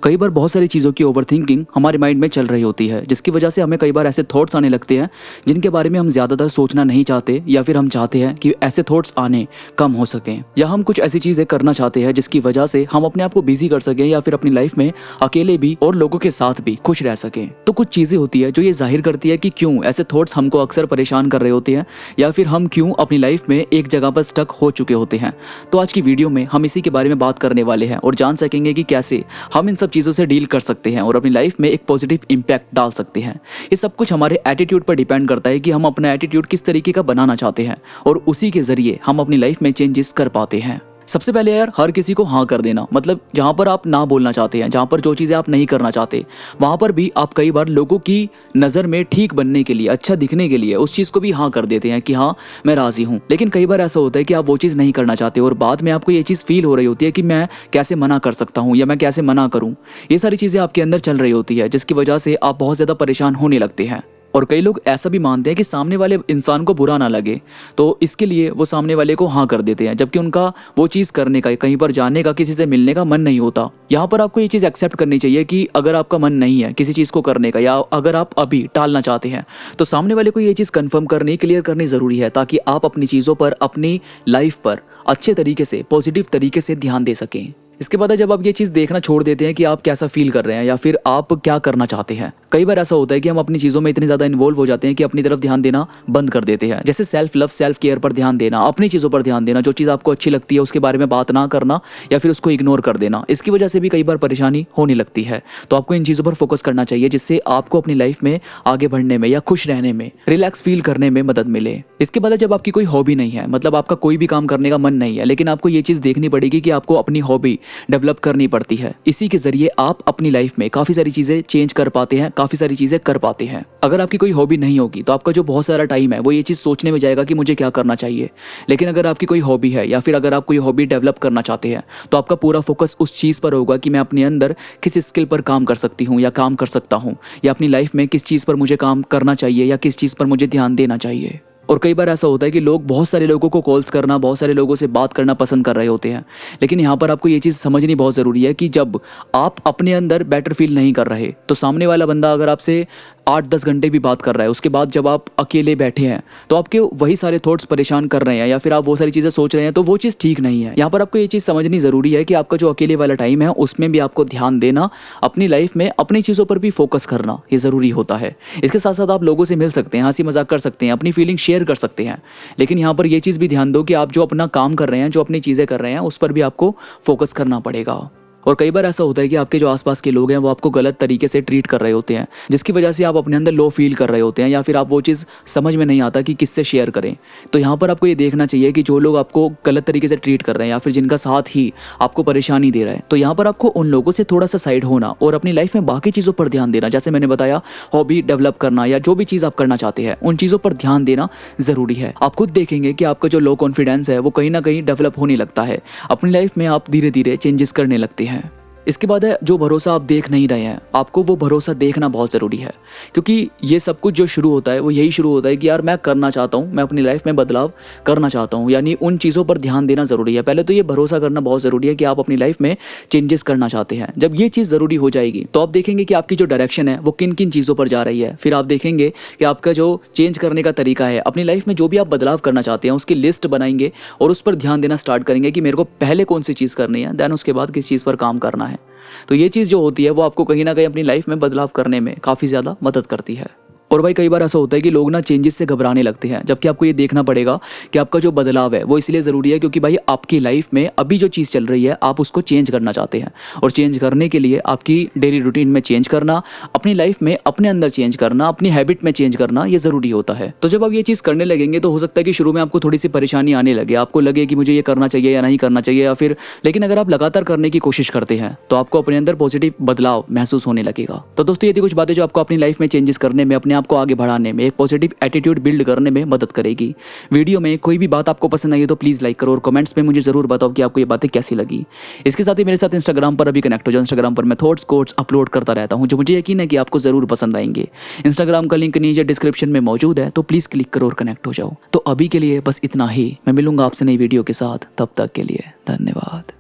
कई बार बहुत सारी चीज़ों की ओवरथिंकिंग हमारे माइंड में चल रही होती है, जिसकी वजह से हमें कई बार ऐसे थॉट्स आने लगते हैं जिनके बारे में हम ज़्यादातर सोचना नहीं चाहते, या फिर हम चाहते हैं कि ऐसे थॉट्स आने कम हो सकें, या हम कुछ ऐसी चीज़ें करना चाहते हैं जिसकी वजह से हम अपने आप को बिजी कर सकें या फिर अपनी लाइफ में अकेले भी और लोगों के साथ भी खुश रह सकें। तो कुछ चीज़ें होती है जो ये जाहिर करती है कि क्यों ऐसे थॉट्स हमको अक्सर परेशान कर रहे होते हैं, या फिर हम क्यों अपनी लाइफ में एक जगह पर स्टक हो चुके होते हैं। तो आज की वीडियो में हम इसी के बारे में बात करने वाले हैं और जान सकेंगे कि कैसे हम इन सब चीज़ों से डील कर सकते हैं और अपनी लाइफ में एक पॉजिटिव इंपैक्ट डाल सकते हैं। ये सब कुछ हमारे एटीट्यूड पर डिपेंड करता है कि हम अपना एटीट्यूड किस तरीके का बनाना चाहते हैं और उसी के जरिए हम अपनी लाइफ में चेंजेस कर पाते हैं। सबसे पहले यार, हर किसी को हाँ कर देना, मतलब जहाँ पर आप ना बोलना चाहते हैं, जहाँ पर जो चीज़ें आप नहीं करना चाहते, वहाँ पर भी आप कई बार लोगों की नज़र में ठीक बनने के लिए, अच्छा दिखने के लिए उस चीज़ को भी हाँ कर देते हैं कि हाँ मैं राज़ी हूँ। लेकिन कई बार ऐसा होता है कि आप वो चीज़ नहीं करना चाहते और बाद में आपको ये चीज़ फील हो रही होती है कि मैं कैसे मना कर सकता हूँ या मैं कैसे मना करूँ। ये सारी चीज़ें आपके अंदर चल रही होती है, जिसकी वजह से आप बहुत ज़्यादा परेशान होने लगते हैं। और कई लोग ऐसा भी मानते हैं कि सामने वाले इंसान को बुरा ना लगे, तो इसके लिए वो सामने वाले को हाँ कर देते हैं, जबकि उनका वो चीज़ करने का, कहीं पर जाने का, किसी से मिलने का मन नहीं होता। यहाँ पर आपको ये चीज़ एक्सेप्ट करनी चाहिए कि अगर आपका मन नहीं है किसी चीज़ को करने का, या अगर आप अभी टालना चाहते हैं, तो सामने वाले को ये चीज़ कन्फर्म करनी, क्लियर करनी ज़रूरी है, ताकि आप अपनी चीज़ों पर, अपनी लाइफ पर अच्छे तरीके से, पॉजिटिव तरीके से ध्यान दे सकें। इसके बाद जब आप ये चीज़ देखना छोड़ देते हैं कि आप कैसा फील कर रहे हैं या फिर आप क्या करना चाहते हैं, कई बार ऐसा होता है कि हम अपनी चीज़ों में इतने ज़्यादा इन्वॉल्व हो जाते हैं कि अपनी तरफ ध्यान देना बंद कर देते हैं। जैसे सेल्फ लव, सेल्फ केयर पर ध्यान देना, अपनी चीज़ों पर ध्यान देना, जो चीज़ आपको अच्छी लगती है उसके बारे में बात ना करना या फिर उसको इग्नोर कर देना। इसकी वजह से भी कई बार परेशानी होने लगती है। तो आपको इन चीज़ों पर फोकस करना चाहिए, जिससे आपको अपनी लाइफ में आगे बढ़ने में या खुश रहने में, रिलैक्स फील करने में मदद मिले। इसके बाद जब आपकी कोई हॉबी नहीं है, मतलब आपका कोई भी काम करने का मन नहीं है, लेकिन आपको ये चीज़ देखनी पड़ेगी कि आपको अपनी हॉबी डेवलप करनी पड़ती है। इसी के जरिए आप अपनी लाइफ में काफ़ी सारी चीज़ें चेंज कर पाते हैं, काफ़ी सारी चीज़ें कर पाते हैं। अगर आपकी कोई हॉबी नहीं होगी तो आपका जो बहुत सारा टाइम है वो ये चीज़ सोचने में जाएगा कि मुझे क्या करना चाहिए। लेकिन अगर आपकी कोई हॉबी है या फिर अगर आप कोई हॉबी डेवलप करना चाहते हैं, तो आपका पूरा फोकस उस चीज़ पर होगा कि मैं अपने अंदर किस स्किल पर काम कर सकती हूँ या काम कर सकता हूँ, या अपनी लाइफ में किस चीज़ पर मुझे काम करना चाहिए या किस चीज़ पर मुझे ध्यान देना चाहिए। और कई बार ऐसा होता है कि लोग बहुत सारे लोगों को कॉल्स करना, बहुत सारे लोगों से बात करना पसंद कर रहे होते हैं, लेकिन यहाँ पर आपको ये चीज़ समझनी बहुत ज़रूरी है कि जब आप अपने अंदर बेटर फील नहीं कर रहे, तो सामने वाला बंदा अगर आपसे 8-10 घंटे भी बात कर रहा है, उसके बाद जब आप अकेले बैठे हैं तो आपके वही सारे थॉट्स परेशान कर रहे हैं या फिर आप वो सारी चीज़ें सोच रहे हैं, तो वो चीज़ ठीक नहीं है। यहाँ पर आपको ये चीज़ समझनी ज़रूरी है कि आपका जो अकेले वाला टाइम है उसमें भी आपको ध्यान देना, अपनी लाइफ में अपनी चीज़ों पर भी फोकस करना ये ज़रूरी होता है। इसके साथ साथ आप लोगों से मिल सकते हैं, हंसी मजाक कर सकते हैं, अपनी फीलिंग शेयर कर सकते हैं, लेकिन यहाँ पर ये चीज़ भी ध्यान दो कि आप जो अपना काम कर रहे हैं, जो अपनी चीज़ें कर रहे हैं, उस पर भी आपको फोकस करना पड़ेगा। और कई बार ऐसा होता है कि आपके जो आसपास के लोग हैं वो आपको गलत तरीके से ट्रीट कर रहे होते हैं, जिसकी वजह से आप अपने अंदर लो फील कर रहे होते हैं, या फिर आप वो चीज़ समझ में नहीं आता कि किससे शेयर करें। तो यहाँ पर आपको ये देखना चाहिए कि जो लोग आपको गलत तरीके से ट्रीट कर रहे हैं या फिर जिनका साथ ही आपको परेशानी दे रहा है, तो यहाँ पर आपको उन लोगों से थोड़ा सा साइड होना और अपनी लाइफ में बाकी चीज़ों पर ध्यान देना, जैसे मैंने बताया हॉबी डेवलप करना या जो भी चीज़ आप करना चाहते हैं उन चीज़ों पर ध्यान देना ज़रूरी है। आप खुद देखेंगे कि आपका जो लो कॉन्फिडेंस है वो कहीं ना कहीं डेवलप होने लगता है, अपनी लाइफ में आप धीरे धीरे चेंजेस करने लगते हैं। इसके बाद है जो भरोसा आप देख नहीं रहे हैं, आपको वो भरोसा देखना बहुत ज़रूरी है, क्योंकि ये सब कुछ जो शुरू होता है वो यही शुरू होता है कि यार मैं करना चाहता हूँ, मैं अपनी लाइफ में बदलाव करना चाहता हूँ, यानी उन चीज़ों पर ध्यान देना ज़रूरी है। पहले तो ये भरोसा करना बहुत ज़रूरी है कि आप अपनी लाइफ में चेंजेस करना चाहते हैं। जब ये चीज़ ज़रूरी हो जाएगी तो आप देखेंगे कि आपकी जो डायरेक्शन है वो किन किन चीज़ों पर जा रही है। फिर आप देखेंगे कि आपका जो चेंज करने का तरीका है, अपनी लाइफ में जो भी आप बदलाव करना चाहते हैं उसकी लिस्ट बनाएंगे और उस पर ध्यान देना स्टार्ट करेंगे कि मेरे को पहले कौन सी चीज़ करनी है, देन उसके बाद किस चीज़ पर काम करना है। तो ये चीज़ जो होती है वो आपको कहीं ना कहीं अपनी लाइफ में बदलाव करने में काफ़ी ज़्यादा मदद करती है। और भाई कई बार ऐसा होता है कि लोग ना चेंजेस से घबराने लगते हैं, जबकि आपको ये देखना पड़ेगा कि आपका जो बदलाव है वो इसलिए ज़रूरी है क्योंकि भाई आपकी लाइफ में अभी जो चीज़ चल रही है आप उसको चेंज करना चाहते हैं, और चेंज करने के लिए आपकी डेली रूटीन में चेंज करना, अपनी लाइफ में अपने अंदर चेंज करना, अपनी हैबिट में चेंज करना ये ज़रूरी होता है। तो जब आप ये चीज़ करने लगेंगे तो हो सकता है कि शुरू में आपको थोड़ी सी परेशानी आने लगे, आपको लगे कि मुझे ये करना चाहिए या नहीं करना चाहिए, या फिर, लेकिन अगर आप लगातार करने की कोशिश करते हैं तो आपको अपने अंदर पॉजिटिव बदलाव महसूस होने लगेगा। तो दोस्तों ये थी कुछ बातें जो आपको अपनी लाइफ में चेंजेस करने में, अपने आप को आगे बढ़ाने में, एक पॉजिटिव एटीट्यूड बिल्ड करने में मदद करेगी। वीडियो में कोई भी बात आपको पसंद आई तो प्लीज़ लाइक करो और कमेंट्स में मुझे ज़रूर बताओ कि आपको ये बातें कैसी लगी। इसके साथ ही मेरे साथ इंस्टाग्राम पर अभी कनेक्ट हो जाओ। इंस्टाग्राम पर मैं थॉट्स कोट्स अपलोड करता रहता हूँ जो मुझे यकीन है कि आपको ज़रूर पसंद आएंगे। इंस्टाग्राम का लिंक नीचे डिस्क्रिप्शन में मौजूद है, तो प्लीज़ क्लिक करो और कनेक्ट हो जाओ। तो अभी के लिए बस इतना ही, मैं मिलूंगा आपसे नई वीडियो के साथ, तब तक के लिए धन्यवाद।